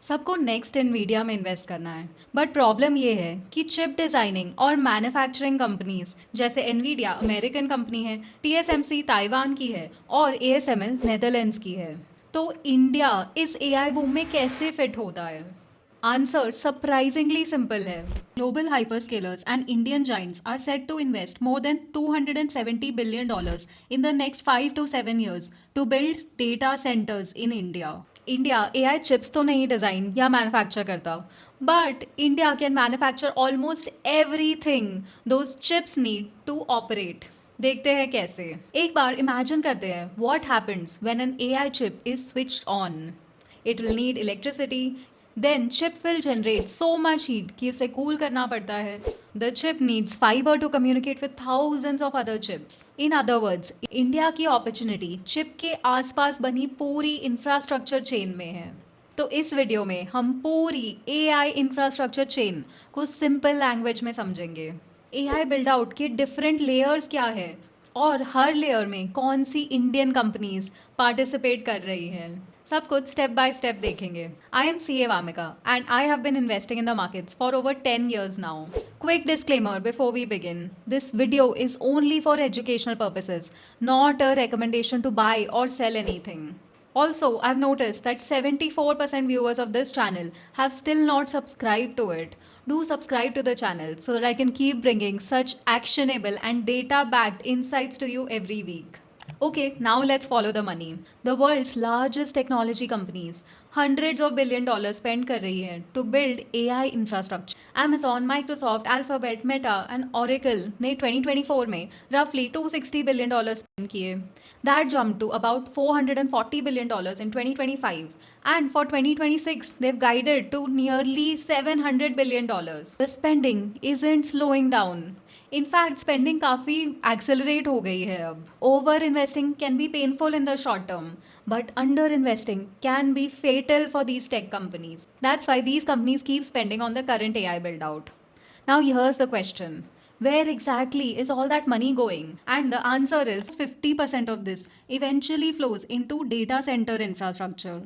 सबको next Nvidia में invest करना है, बट प्रॉब्लम ये है कि चिप डिज़ाइनिंग और मैन्युफैक्चरिंग कंपनीज जैसे एनवीडिया अमेरिकन कंपनी है, टीएसएमसी ताइवान की है और एएसएमएल नेदरलैंड्स की है। तो इंडिया इस एआई बूम में कैसे फिट होता है? आंसर सरप्राइजिंगली सिंपल है। Global hyperscalers and Indian giants are set to invest more than $270 billion in the next 5 to 7 years to build data centers in India. India AI chips तो नहीं design या manufacture करता, but India can manufacture almost everything those chips need to operate. देखते हैं कैसे। एक बार imagine करते हैं what happens when an AI chip is switched on. It will need electricity, then chip will generate so much heat कि उसे cool करना पड़ता है। The chip needs fibre to communicate with thousands of other chips. In other words, India की opportunity chip के आसपास बनी पूरी इंफ्रास्ट्रक्चर चेन में है। तो इस वीडियो में हम पूरी एआई इंफ्रास्ट्रक्चर चेन को सिंपल लैंग्वेज में समझेंगे। एआई बिल्ड आउट के डिफरेंट लेयर्स क्या है और हर लेयर में कौन सी इंडियन कंपनीज पार्टिसिपेट कर रही हैं। सब कुछ स्टेप बाय स्टेप देखेंगे। I am CA Vamika and I have been investing in the markets for over 10 years now. Quick disclaimer before we begin. This video is only for educational purposes, not a recommendation to buy or sell anything. Also, I've noticed that 74% viewers of this channel have still not subscribed to it. Do subscribe to the channel so that I can keep bringing such actionable and data-backed insights to you every week. Okay, now let's follow the money. The world's largest technology companies hundreds of billion dollars spend कर रही है to build AI infrastructure. Amazon, Microsoft, Alphabet, Meta and Oracle ने 2024 में roughly $260 billion spend किए. That jumped to about $440 billion in 2025. And for 2026, they've guided to nearly $700 billion. The spending isn't slowing down. In fact spending काफ़ी accelerate हो गई है अब। Over investing can be painful in the short term, but under investing can be fatal for these tech companies. That's why these companies keep spending on the current AI build out. Now here's the question. Where exactly is all that money going? And the answer is 50% of this eventually flows into data center infrastructure.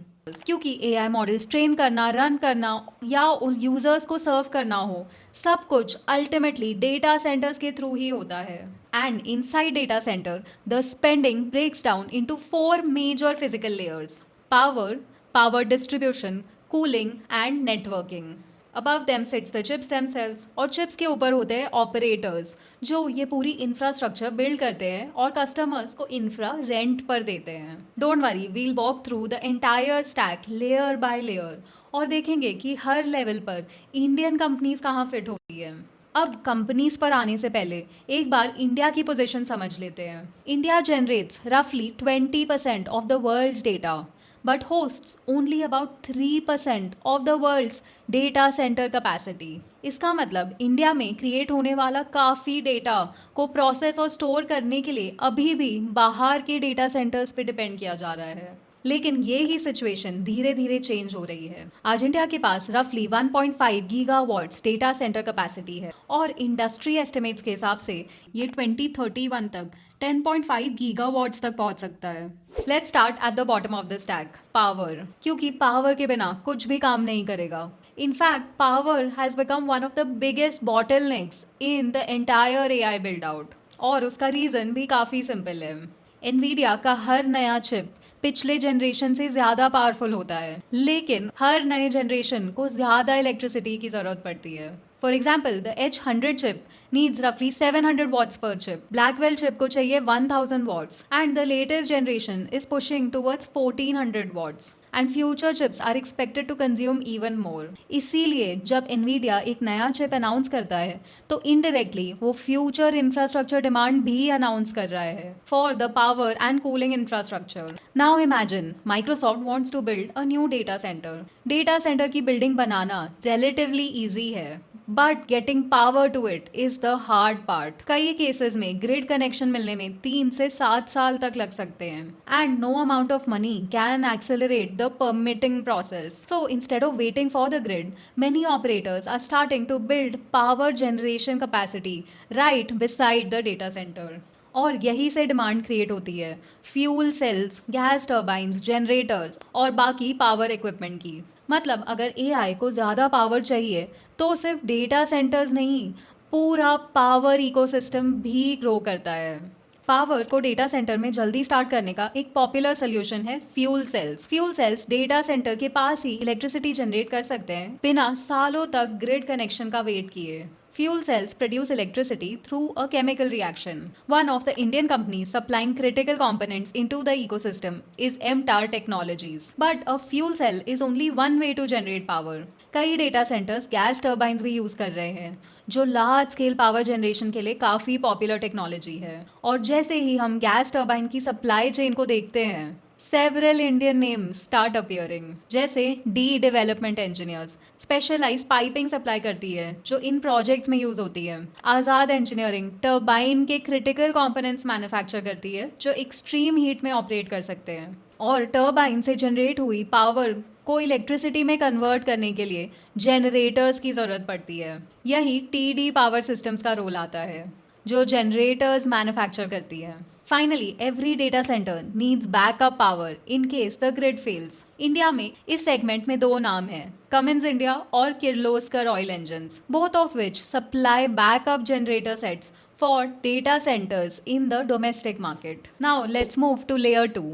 क्योंकि AI models train करना, run करना या उन users को सर्व करना हो, सब कुछ अल्टीमेटली डेटा सेंटर्स के थ्रू ही होता है। And inside data centre the spending breaks down into 4 major physical layers: power, power distribution, cooling and networking. Above them sits the chips themselves, और चिप्स के ऊपर होते हैं ऑपरेटर्स जो ये पूरी इंफ्रास्ट्रक्चर बिल्ड करते हैं और कस्टमर्स को इंफ्रा रेंट पर देते हैं। Don't worry, we'll walk through the entire stack layer by layer और देखेंगे कि हर लेवल पर इंडियन कंपनीज कहाँ फिट होती है। अब कंपनीज पर आने से पहले एक बार इंडिया की पोजीशन समझ लेते हैं। इंडिया जनरेट्स रफली 20% of the world's data but hosts only about 3% of the world's data center capacity. इसका मतलब इंडिया में क्रिएट होने वाला काफ़ी डेटा को प्रोसेस और स्टोर करने के लिए अभी भी बाहर के डेटा सेंटर्स पे डिपेंड किया जा रहा है। लेकिन ये ही सिचुएशन धीरे धीरे चेंज हो रही है। आज इंडिया के पास रफली 1.5 गीगावाट्स डेटा सेंटर कैपेसिटी है और इंडस्ट्री एस्टिमेट्स के हिसाब से ये 2031 तक 10.5 गीगावाट्स तक पहुंच सकता है। Let's start at the bottom of the stack, power. क्योंकि पावर के बिना कुछ भी काम नहीं करेगा। In fact power has become one of the biggest bottlenecks in the entire AI build out, और उसका रीज़न भी काफ़ी सिंपल है। एनवीडिया का हर नया चिप पिछले जनरेशन से ज़्यादा पावरफुल होता है, लेकिन हर नए जनरेशन को ज़्यादा इलेक्ट्रिसिटी की ज़रूरत पड़ती है। For example, the H100 chip needs रफली 700 वॉट्स पर चिप। ब्लैकवेल चिप को चाहिए 1000 watts and the latest generation is pushing towards 1400 watts and future chips are expected to consume even more. इसीलिए जब एनवीडिया एक नया चिप अनाउंस करता है तो इनडायरेक्टली वो फ्यूचर इंफ्रास्ट्रक्चर डिमांड भी अनाउंस कर रहा है for the power and cooling infrastructure. Now imagine Microsoft wants to build a new data centre. Data centre की बिल्डिंग बनाना रिलेटिवली ईजी है, but getting power to it is the hard part. कई cases में grid connection मिलने में 3 से 7 साल तक लग सकते हैं and no amount of money can accelerate the permitting process. So instead of waiting for the grid, many operators are starting to build power generation capacity right beside the data centre. और यही से demand create होती है fuel cells, gas turbines, generators और बाकी power equipment की। मतलब अगर एआई को ज़्यादा पावर चाहिए तो सिर्फ डेटा सेंटर्स नहीं, पूरा पावर इकोसिस्टम भी ग्रो करता है। पावर को डेटा सेंटर में जल्दी स्टार्ट करने का एक पॉपुलर सोल्यूशन है fuel sales. Fuel cells data centre के पास ही इलेक्ट्रिसिटी जनरेट कर सकते हैं बिना सालों तक ग्रिड कनेक्शन का वेट किए। Fuel cells produce electricity through a chemical reaction. One of the Indian companies supplying critical components into the ecosystem is MTAR Technologies. But a fuel cell is only one way to generate power. कई data centres gas turbines भी use कर रहे हैं, जो large scale power generation के लिए काफी popular technology है। और जैसे ही हम गैस टर्बाइन की सप्लाई चेन को देखते हैं, several Indian names start appearing, जैसे D development engineers specialise piping supply करती है जो इन प्रोजेक्ट्स में यूज होती है। आज़ाद इंजीनियरिंग टर्बाइन के क्रिटिकल कंपोनेंट्स मैन्युफैक्चर करती है जो एक्सट्रीम हीट में ऑपरेट कर सकते हैं। और टर्बाइन से जनरेट हुई पावर को इलेक्ट्रिसिटी में कन्वर्ट करने के लिए जनरेटर्स की ज़रूरत पड़ती है। यही टीडी पावर सिस्टम्स का रोल आता है, जो जनरेटर्स मैन्युफैक्चर करती है। Finally, every data center needs backup power in case the grid fails. India में इस सेगमेंट में दो नाम हैं, Cummins India और Kirloskar Oil Engines, both of which supply backup generator sets for data centers in the domestic market. Now let's move to layer 2,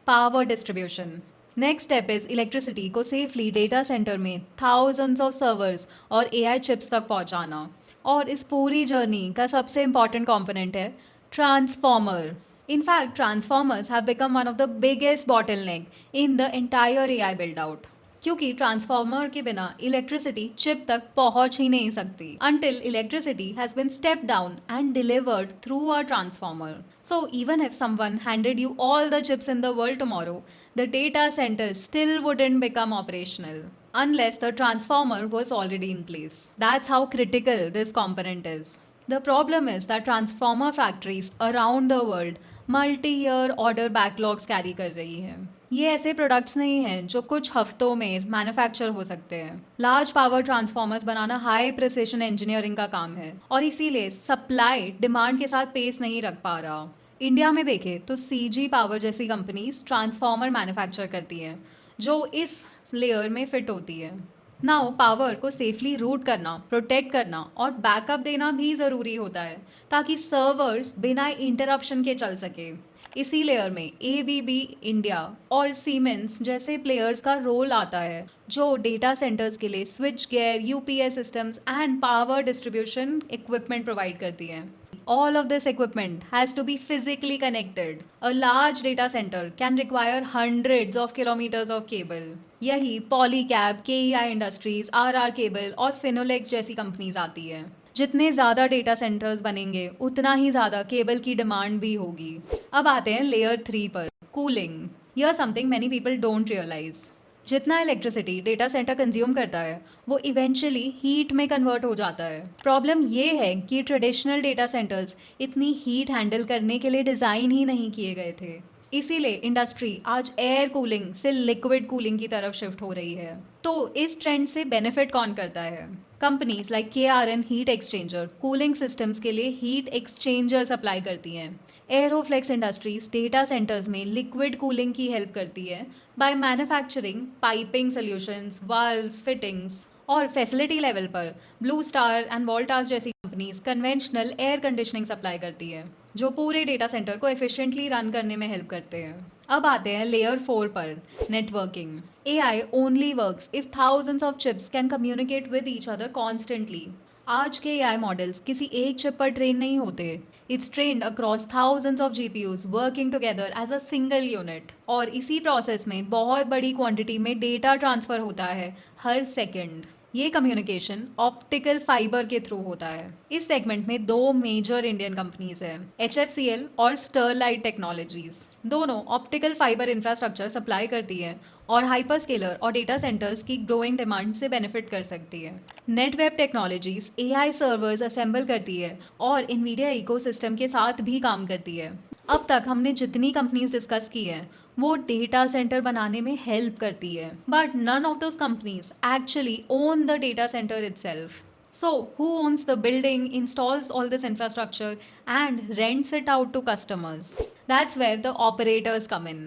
power distribution. Next step is electricity को safely data centre में thousands of servers और AI chips तक पहुंचाना। और इस पूरी journey का सबसे इम्पॉर्टेंट कॉम्पोनेंट है transformer. In fact, transformers have become one of the biggest bottleneck in the entire AI build out. क्योंकि ट्रांसफॉर्मर के बिना इलेक्ट्रिसिटी चिप तक पहुंच ही नहीं सकती until electricity has been stepped down and delivered through a transformer. So even if someone handed you all the chips in the world tomorrow, the data center still wouldn't become operational unless the transformer was already in place. That's how critical this component is. The problem is that transformer factories around the world multi-year order backlogs carry कर रही हैं। ये ऐसे products नहीं हैं जो कुछ हफ्तों में मैन्युफैक्चर हो सकते हैं। लार्ज पावर ट्रांसफॉर्मर्स बनाना हाई प्रिसिशन इंजीनियरिंग का काम है और इसीलिए सप्लाई डिमांड के साथ पेस नहीं रख पा रहा। इंडिया में देखें तो सीजी पावर जैसी कंपनीज ट्रांसफॉर्मर मैन्युफैक्चर करती हैं जो इस लेयर में फिट होती है। नाउ पावर को सेफली रूट करना, प्रोटेक्ट करना और बैकअप देना भी ज़रूरी होता है ताकि सर्वर्स बिना इंटरप्शन के चल सके। इसी लेयर में एबीबी इंडिया और सीमेंस जैसे प्लेयर्स का रोल आता है जो डेटा सेंटर्स के लिए switch gear, UPS systems and power distribution equipment provide करती हैं। All of this equipment has to be physically connected. A large data center can require hundreds of kilometers of cable. यही Polycab, KEI Industries, RR Cable और Finolex जैसी companies आती है। जितने ज़्यादा data centres बनेंगे उतना ही ज़्यादा केबल की डिमांड भी होगी। अब आते हैं लेयर 3 पर, कूलिंग। यह something many people don't realise. जितना इलेक्ट्रिसिटी डेटा सेंटर कंज्यूम करता है वो इवेंचुअली हीट में कन्वर्ट हो जाता है। प्रॉब्लम ये है कि ट्रेडिशनल डेटा सेंटर्स इतनी हीट हैंडल करने के लिए डिज़ाइन ही नहीं किए गए थे। इसीलिए इंडस्ट्री आज एयर कूलिंग से लिक्विड कूलिंग की तरफ शिफ्ट हो रही है। तो इस ट्रेंड से बेनिफिट कौन करता है? Companies like KRN heat exchanger cooling systems के लिए हीट एक्सचेंजर सप्लाई करती हैं। एरोफ्लेक्स इंडस्ट्रीज डेटा सेंटर्स में लिक्विड कूलिंग की हेल्प करती है by manufacturing piping solutions, valves, fittings. और फैसिलिटी लेवल पर ब्लू स्टार एंड वोल्टास जैसी companies conventional air conditioning supply करती है जो पूरे डेटा सेंटर को एफिशिएंटली रन करने में हेल्प करते हैं। अब आते हैं लेयर 4 पर, networking. AI only works if thousands of chips can communicate with each other constantly. आज के AI मॉडल्स किसी एक चिप पर ट्रेन नहीं होते। It's trained across thousands of GPUs working together as a single unit. और इसी प्रोसेस में बहुत बड़ी क्वांटिटी में डेटा ट्रांसफर होता है हर सेकेंड। ये कम्युनिकेशन ऑप्टिकल फाइबर के थ्रू होता है। इस सेगमेंट में दो मेजर इंडियन कंपनीज हैं, HFCL और स्टरलाइट टेक्नोलॉजीज। दोनों ऑप्टिकल फाइबर इंफ्रास्ट्रक्चर सप्लाई करती है और हाइपरस्केलर और डेटा सेंटर्स की ग्रोइंग डिमांड से बेनिफिट कर सकती है। Netweb technologies AI servers assemble करती है और इन्वीडिया इकोसिस्टम के साथ भी काम करती है। अब तक हमने जितनी कंपनीज डिस्कस की हैं वो डेटा सेंटर बनाने में हेल्प करती है, but none of those companies actually own the data centre itself. So, who owns the building, installs all this infrastructure, and rents it out to customers? That's where the operators come in.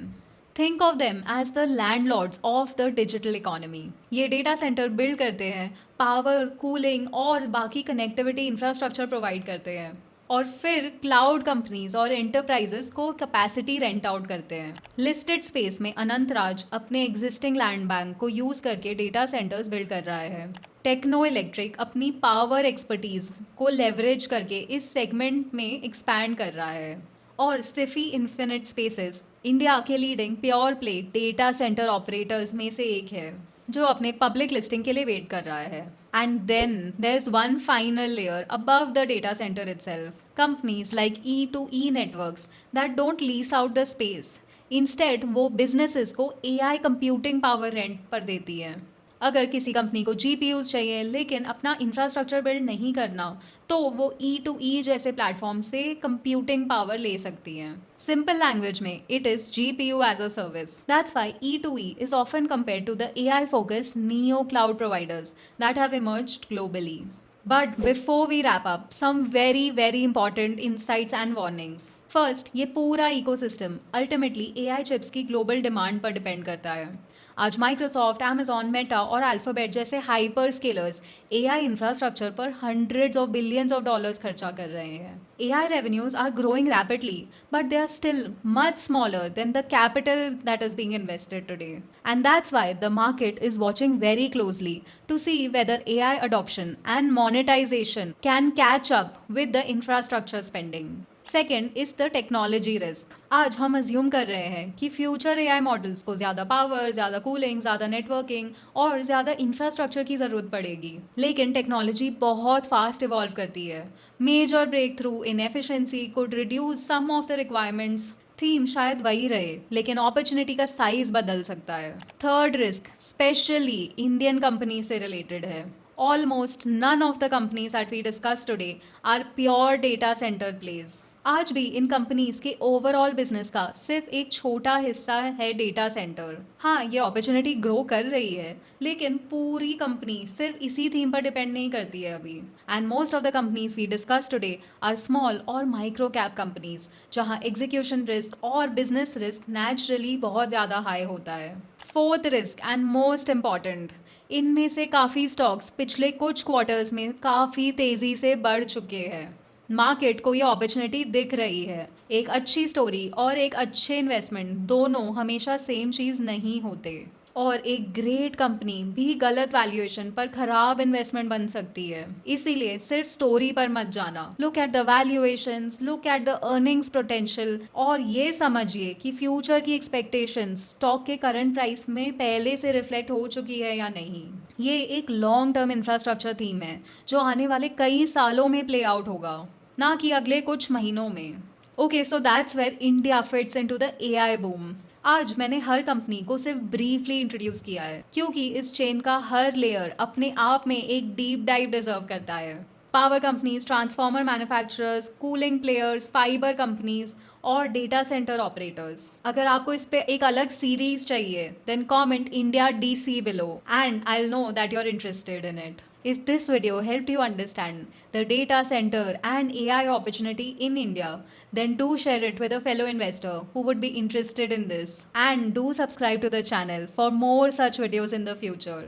Think of them as the landlords of the digital economy. ये data centre build करते हैं, power, cooling और बाकी connectivity infrastructure provide करते हैं, और फिर cloud companies और एंटरप्राइजेस को कैपेसिटी रेंट आउट करते हैं। लिस्टेड स्पेस में अनंतराज अपने एग्जिस्टिंग लैंड बैंक को यूज करके डेटा सेंटर्स बिल्ड कर रहा है। टेक्नो इलेक्ट्रिक अपनी पावर एक्सपर्टीज को लेवरेज करके इस सेगमेंट में एक्सपैंड कर रहा है। और सिफी इन्फिनिट स्पेसेस इंडिया के leading pure play data centre operators में से एक है, जो अपने पब्लिक लिस्टिंग के लिए वेट कर रहा है। And then there is one final layer above the data centre itself, companies like E2E networks that don't lease out the space. Instead वो बिजनेसेस को AI कंप्यूटिंग पावर रेंट पर देती है। अगर किसी कंपनी को GPUs चाहिए लेकिन अपना इंफ्रास्ट्रक्चर बिल्ड नहीं करना, तो वो E2E जैसे प्लेटफॉर्म से कंप्यूटिंग पावर ले सकती है। सिंपल लैंग्वेज में it is GPU as a service. That's why E2E is often compared to the AI focused neo cloud providers that have emerged globally. But before we wrap up, some very important insights and warnings. First, ये पूरा ecosystem ultimately AI chips की global demand पर depend करता है। आज Microsoft, Amazon, Meta और alphabet जैसे hyper scalars AI infrastructure पर hundreds of billions of dollars खर्चा कर रहे हैं। AI revenues are growing rapidly, but they are still much smaller than the capital that is being invested today. And that's why the market is watching very closely to see whether AI adoption and monetization can catch up with the infrastructure spending. Second is the technology risk. आज हम assume कर रहे हैं कि future AI models को ज़्यादा power, ज़्यादा cooling, ज़्यादा नेटवर्किंग और ज़्यादा इंफ्रास्ट्रक्चर की ज़रूरत पड़ेगी। लेकिन टेक्नोलॉजी बहुत फास्ट इवॉल्व करती है। Major breakthrough in efficiency could reduce some of the requirements. Theme शायद वही रहे, लेकिन अपॉर्चुनिटी का साइज बदल सकता है। Third risk specially Indian company से रिलेटेड है। Almost none of the companies that we discussed today are pure data center plays. आज भी इन कंपनीज के ओवरऑल बिजनेस का सिर्फ एक छोटा हिस्सा है डेटा सेंटर। हाँ, ये अपॉर्चुनिटी ग्रो कर रही है, लेकिन पूरी कंपनी सिर्फ इसी थीम पर डिपेंड नहीं करती है अभी। And most of the companies we discuss today are small और माइक्रो कैप कंपनीज, जहाँ एग्जीक्यूशन रिस्क और बिजनेस रिस्क नेचुरली बहुत ज़्यादा हाई होता है। Fourth risk and most important, इनमें से काफ़ी स्टॉक्स पिछले कुछ क्वार्टर्स में काफ़ी तेज़ी से बढ़ चुके हैं। मार्केट को ये अपॉर्चुनिटी दिख रही है। एक अच्छी स्टोरी और एक अच्छे इन्वेस्टमेंट दोनों हमेशा सेम चीज़ नहीं होते, और एक ग्रेट कंपनी भी गलत वैल्यूएशन पर खराब इन्वेस्टमेंट बन सकती है। इसीलिए सिर्फ स्टोरी पर मत जाना। Look at the valuations, look at the earnings potential, और ये समझिए कि फ्यूचर की एक्सपेक्टेशंस स्टॉक के करंट प्राइस में पहले से रिफ्लेक्ट हो चुकी है या नहीं। ये एक लॉन्ग टर्म इंफ्रास्ट्रक्चर थीम है जो आने वाले कई सालों में प्ले आउट होगा, ना कि अगले कुछ महीनों में। Okay, so that's where India fits into the AI boom. आज मैंने हर कंपनी को सिर्फ ब्रीफली इंट्रोड्यूस किया है, क्योंकि इस चेन का हर लेयर अपने आप में एक डीप डाइव डिजर्व करता है। Power companies, transformer manufacturers, cooling players, fibre companies और डेटा सेंटर ऑपरेटर्स। अगर आपको इस पे एक अलग सीरीज चाहिए, then comment India DC below and I will know that you are interested in it. If this video helped you understand the data center and AI opportunity in India, then do share it with a fellow investor who would be interested in this. And do subscribe to the channel for more such videos in the future.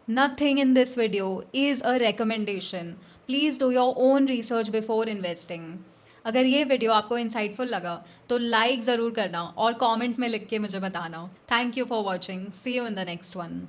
Nothing in this video is a recommendation. Please do your own research before investing. अगर ये video आपको insightful लगा तो like ज़रूर करना और comment में लिख के मुझे बताना. Thank you for watching. See you in the next one.